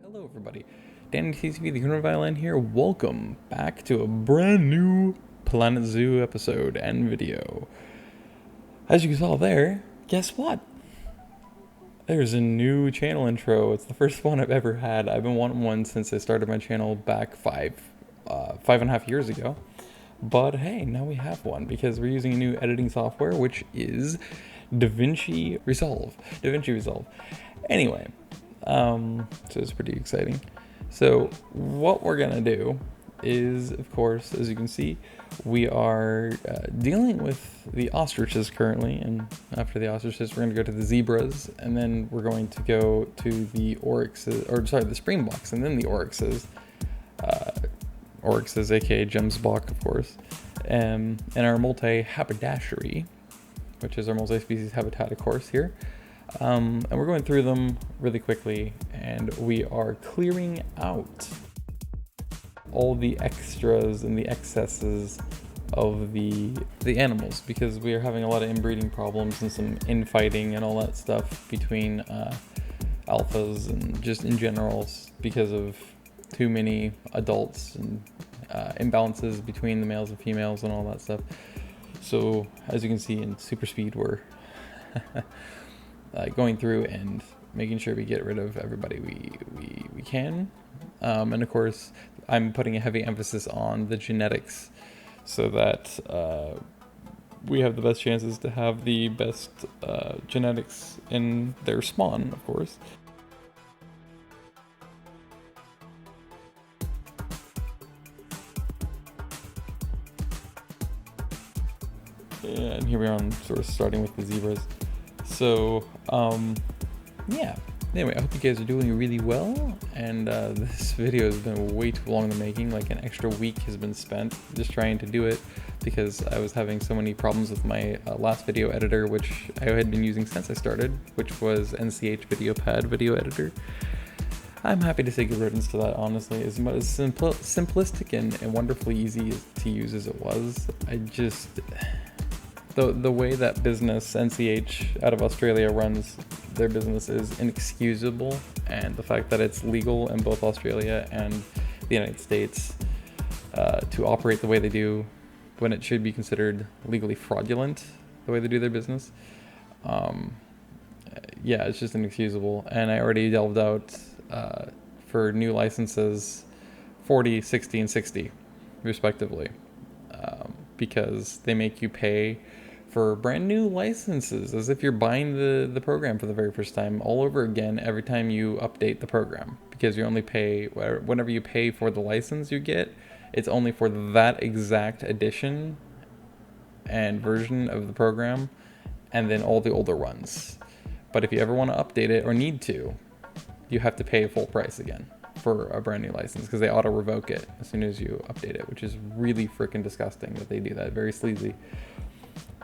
Hello everybody, Danny TCV, TheCriminalViolin here. Welcome back to a brand new Planet Zoo episode and video. As you saw there, guess what? There's a new channel intro. It's the first one I've ever had. I've been wanting one since I started my channel back five and a half years ago. But hey, now we have one because we're using a new editing software, which is DaVinci Resolve. Anyway, so it's pretty exciting. So what we're gonna do is, of course, as you can see, we are dealing with the ostriches currently, and after the ostriches, we're gonna go to the zebras, and then we're going to go to the the springboks, and then the oryxes. Oryxes, aka Gemsbok, of course, and our multi-haberdashery, which is our multi-species habitat, of course, here. And we're going through them really quickly, and we are clearing out all the extras and the excesses of the animals, because we are having a lot of inbreeding problems and some infighting and all that stuff between alphas and just in general because of too many adults and imbalances between the males and females and all that stuff. So as you can see in super speed, we're going through and making sure we get rid of everybody we can, and of course I'm putting a heavy emphasis on the genetics so that we have the best chances to have the best genetics in their spawn, of course. And here we are, sort of starting with the zebras. So, yeah. Anyway, I hope you guys are doing really well, and this video has been way too long in the making. Like an extra week has been spent just trying to do it because I was having so many problems with my last video editor, which I had been using since I started, which was NCH VideoPad video editor. I'm happy to say good riddance to that, honestly. As much as simplistic and wonderfully easy to use as it was, I just... The way that business, NCH, out of Australia runs their business is inexcusable, and the fact that it's legal in both Australia and the United States to operate the way they do when it should be considered legally fraudulent, the way they do their business, yeah, it's just inexcusable. And I already delved out for new licenses 40, 60, and 60, respectively, because they make you pay for brand new licenses as if you're buying the program for the very first time all over again every time you update the program, because you only pay whenever you pay for the license you get, it's only for that exact edition and version of the program, and then all the older ones. But if you ever want to update it or need to, you have to pay full price again for a brand new license, because they auto revoke it as soon as you update it, which is really freaking disgusting that they do that. Very sleazy.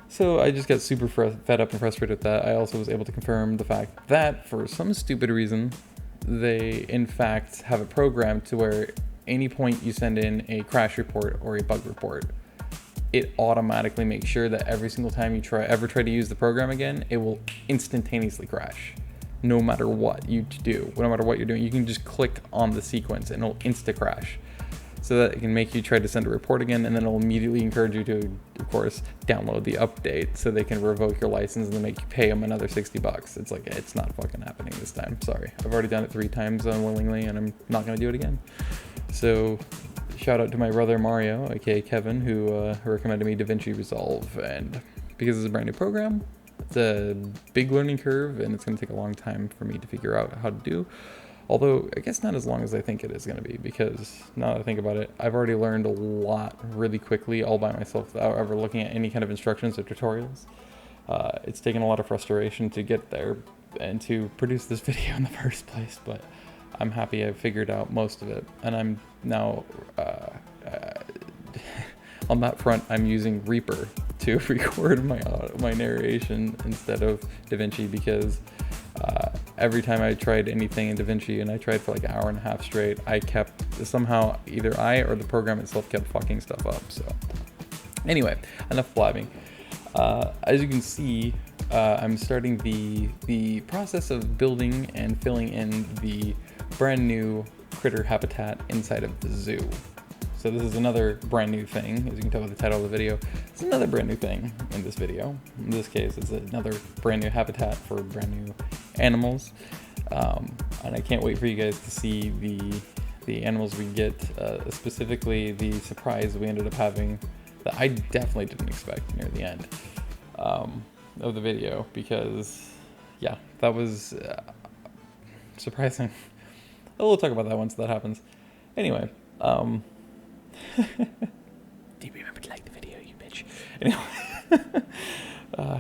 So I just got super fed up and frustrated with that. I also was able to confirm the fact that for some stupid reason, they in fact have a program to where any point you send in a crash report or a bug report, it automatically makes sure that every single time you ever try to use the program again, it will instantaneously crash. No matter what you do, no matter what you're doing, you can just click on the sequence and it'll insta crash, so that it can make you try to send a report again, and then it'll immediately encourage you to, of course, download the update so they can revoke your license and then make you pay them another $60. It's like, it's not fucking happening this time. Sorry. I've already done it 3 times unwillingly, and I'm not going to do it again. So shout out to my brother Mario, aka Kevin, who recommended me DaVinci Resolve, and because it's a brand new program, it's a big learning curve, and it's going to take a long time for me to figure out how to do. Although, I guess not as long as I think it is going to be, because now that I think about it, I've already learned a lot really quickly all by myself without ever looking at any kind of instructions or tutorials. It's taken a lot of frustration to get there and to produce this video in the first place, but I'm happy I've figured out most of it. And I'm now, on that front, I'm using Reaper to record my narration instead of DaVinci, because every time I tried anything in DaVinci, and I tried for like an hour and a half straight, somehow either I or the program itself kept fucking stuff up. So anyway, enough blabbing. As you can see, I'm starting the process of building and filling in the brand new critter habitat inside of the zoo. So this is another brand new thing, as you can tell by the title of the video. It's another brand new thing in this video. In this case, it's another brand new habitat for brand new animals. And I can't wait for you guys to see the animals we get, specifically the surprise we ended up having that I definitely didn't expect near the end of the video, because yeah, that was surprising. We'll talk about that once that happens. Anyway, do you remember to like the video, you bitch? Anyway,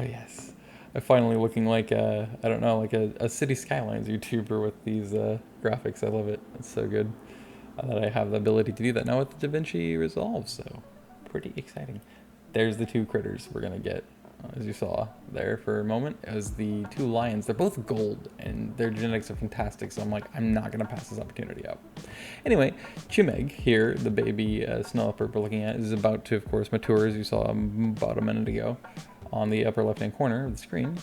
yes. I'm finally looking like I don't know, like a City Skylines YouTuber with these graphics. I love it. It's so good that I have the ability to do that now with the DaVinci Resolve, so pretty exciting. There's the two critters we're gonna get, as you saw there for a moment, as the two lions. They're both gold, and their genetics are fantastic, so I'm like, I'm not gonna pass this opportunity up. Anyway, Chimeg here, the baby snow leopard we're looking at, is about to, of course, mature, as you saw about a minute ago on the upper left-hand corner of the screen.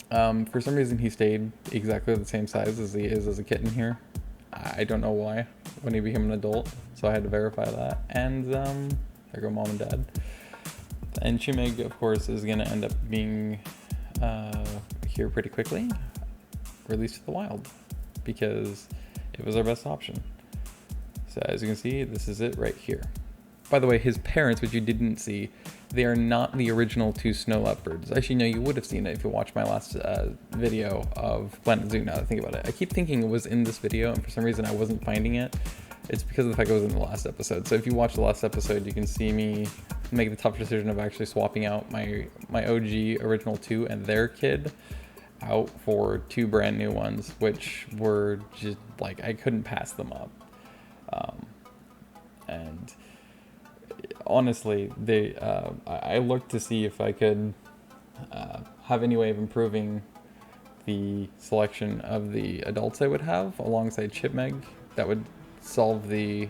For some reason, he stayed exactly the same size as he is as a kitten here. I don't know why, when he became an adult, so I had to verify that. And there go mom and dad. And Chimeg, of course, is going to end up being here pretty quickly, released to the wild, because it was our best option. So as you can see, this is it right here. By the way, his parents, which you didn't see, they are not the original two snow leopards. Actually, no, you would have seen it if you watched my last video of Planet Zoo, now that I think about it. I keep thinking it was in this video, and for some reason I wasn't finding it. It's because of the fact it was in the last episode. So if you watch the last episode, you can see me make the tough decision of actually swapping out my OG original two and their kid out for two brand new ones, which were just like, I couldn't pass them up. And honestly, I looked to see if I could have any way of improving the selection of the adults I would have alongside Chipmeg that would solve the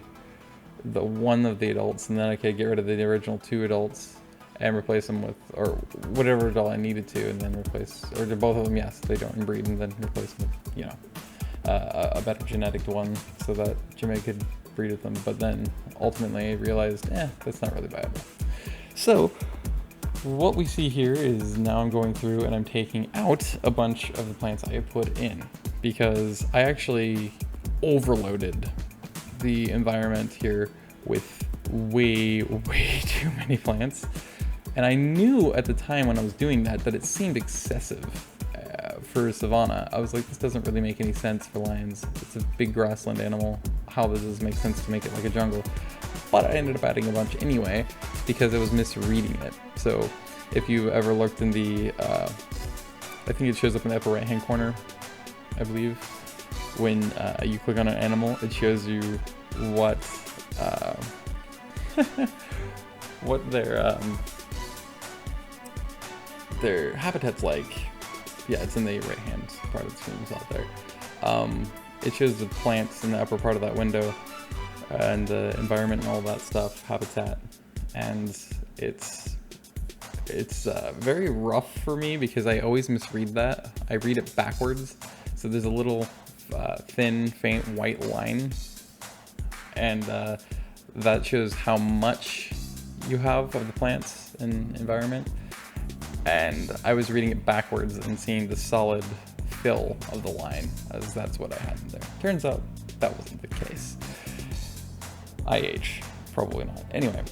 one of the adults, and then I could get rid of the original two adults and replace them with, or whatever adult I needed to, and then replace, or do both of them, yes, they don't inbreed, and then replace them with, you know, a better genetic one so that Chimeg could breed with them. But then ultimately I realized, that's not really viable. So what we see here is now I'm going through and I'm taking out a bunch of the plants I put in, because I actually overloaded the environment here with way too many plants. And I knew at the time when I was doing that it seemed excessive for savanna. I was like, this doesn't really make any sense for lions. It's a big grassland animal. How does this make sense to make it like a jungle? But I ended up adding a bunch anyway because I was misreading it. So if you ever looked in the, I think it shows up in the upper right hand corner, I believe, when you click on an animal, it shows you what what their habitat's like. Yeah, it's in the right hand part of the screen, it's out there. It shows the plants in the upper part of that window and the environment and all that stuff, habitat, and it's very rough for me because I always misread that. I read it backwards, so there's a little thin, faint white line, and that shows how much you have of the plants and environment. And I was reading it backwards and seeing the solid fill of the line, as that's what I had in there. Turns out that wasn't the case. IH, probably not. Anyway,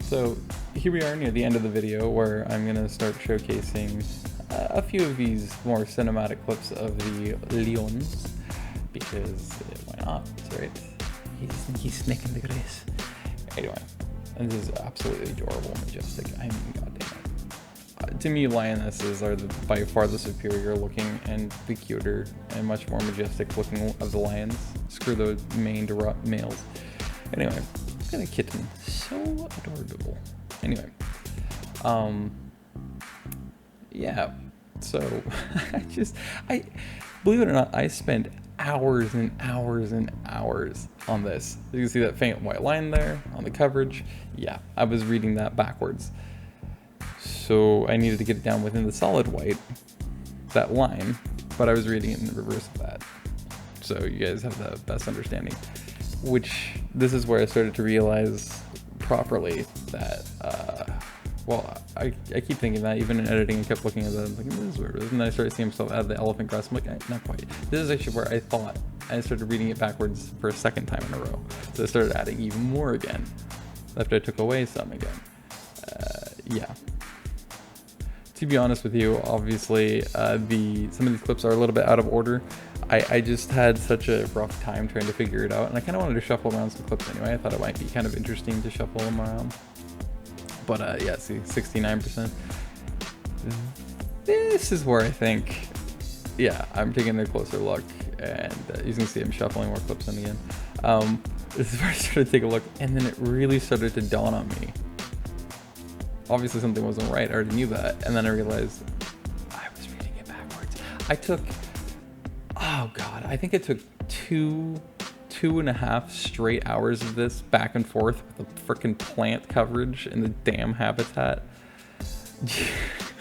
so here we are near the end of the video where I'm gonna start showcasing a few of these more cinematic clips of the lions, because why not, right? He's snicking the grace. Anyway, and this is absolutely adorable and majestic. I mean, goddamn it. To me, lionesses are by far the superior looking and the cuter and much more majestic looking of the lions. Screw the maned males. Anyway, look at a kitten. So adorable. Anyway, yeah. So I believe it or not, I spent hours and hours and hours on this. You can see that faint white line there on the coverage. Yeah, I was reading that backwards. So I needed to get it down within the solid white, that line, but I was reading it in the reverse of that. so you guys have the best understanding. Which, this is where I started to realize properly that, well, I keep thinking that even in editing, I kept looking at that, like, this is weird. And then I started seeing myself add the elephant grass. I'm like, not quite. This is actually where I thought. I started reading it backwards for a second time in a row. So I started adding even more again after I took away some again. Yeah. To be honest with you, obviously, some of these clips are a little bit out of order. I just had such a rough time trying to figure it out, and I kind of wanted to shuffle around some clips anyway. I thought it might be kind of interesting to shuffle them around. But yeah, see, 69%. This is where I think, yeah, I'm taking a closer look, and you can see I'm shuffling more clips in again. This is where I started to take a look, and then it really started to dawn on me. Obviously something wasn't right, I already knew that, and then I realized I was reading it backwards. I took, oh god, I think it took two and a half straight hours of this back and forth with the freaking plant coverage in the damn habitat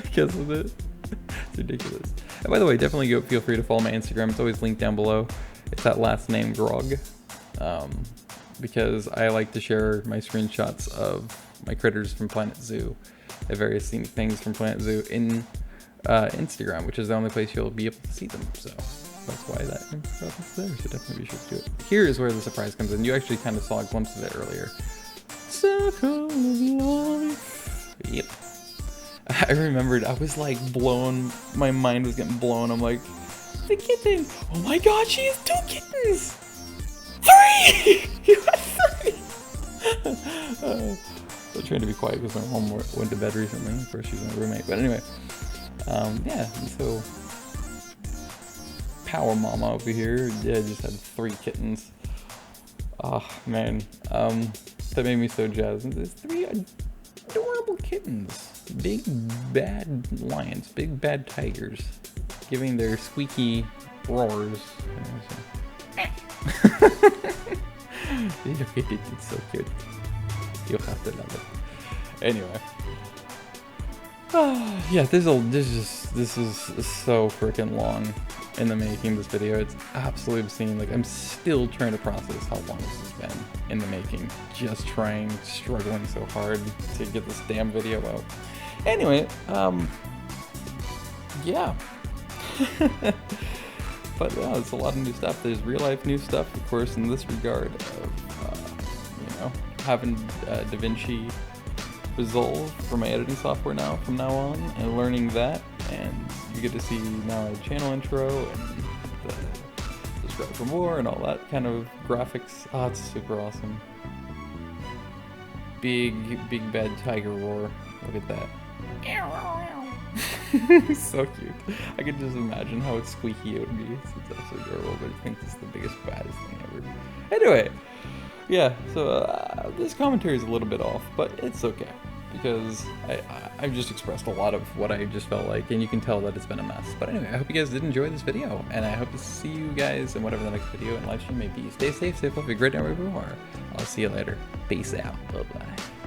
because of it. It's ridiculous. And by the way, definitely feel free to follow my Instagram. It's always linked down below. It's that last name Grog, because I like to share my screenshots of my critters from Planet Zoo and various scenic things from Planet Zoo in Instagram, which is the only place you'll be able to see them. So that's why that reference there. So definitely be sure to do it. Here is where the surprise comes in. You actually kind of saw a glimpse of it earlier. Yep. I remembered, I was like blown, my mind was getting blown. I'm like, the kitten. Oh my god, she has 2 kittens! 3! You have 3! I'm trying to be quiet because my mom went to bed recently. Of course, she's my roommate. But anyway, yeah, so power mama over here. Yeah, just had 3 kittens. Oh man, that made me so jazzed. There's 3 adorable kittens. Big bad lions, big bad tigers, giving their squeaky roars. Look at it, it's so cute. You'll have to love it. Anyway. Yeah, this is so freaking long in the making, this video. It's absolutely obscene. Like, I'm still trying to process how long this has been in the making. Just struggling so hard to get this damn video out. Anyway, yeah. But yeah, it's a lot of new stuff. There's real life new stuff, of course, in this regard of, you know, having DaVinci Resolve for my editing software now, from now on, and learning that. And you get to see now a channel intro and the subscribe for more and all that kind of graphics. Oh, it's super awesome. Big bad tiger roar. Look at that. So cute. I can just imagine how squeaky it would be. It's absolutely adorable, but I think it's the biggest, baddest thing ever. Anyway, yeah, so this commentary is a little bit off, but it's okay, because I've just expressed a lot of what I just felt like, and you can tell that it's been a mess. But anyway, I hope you guys did enjoy this video, and I hope to see you guys in whatever the next video and live stream may be. Stay safe, stay healthy, great night wherever you are. I'll see you later. Peace out. Bye-bye.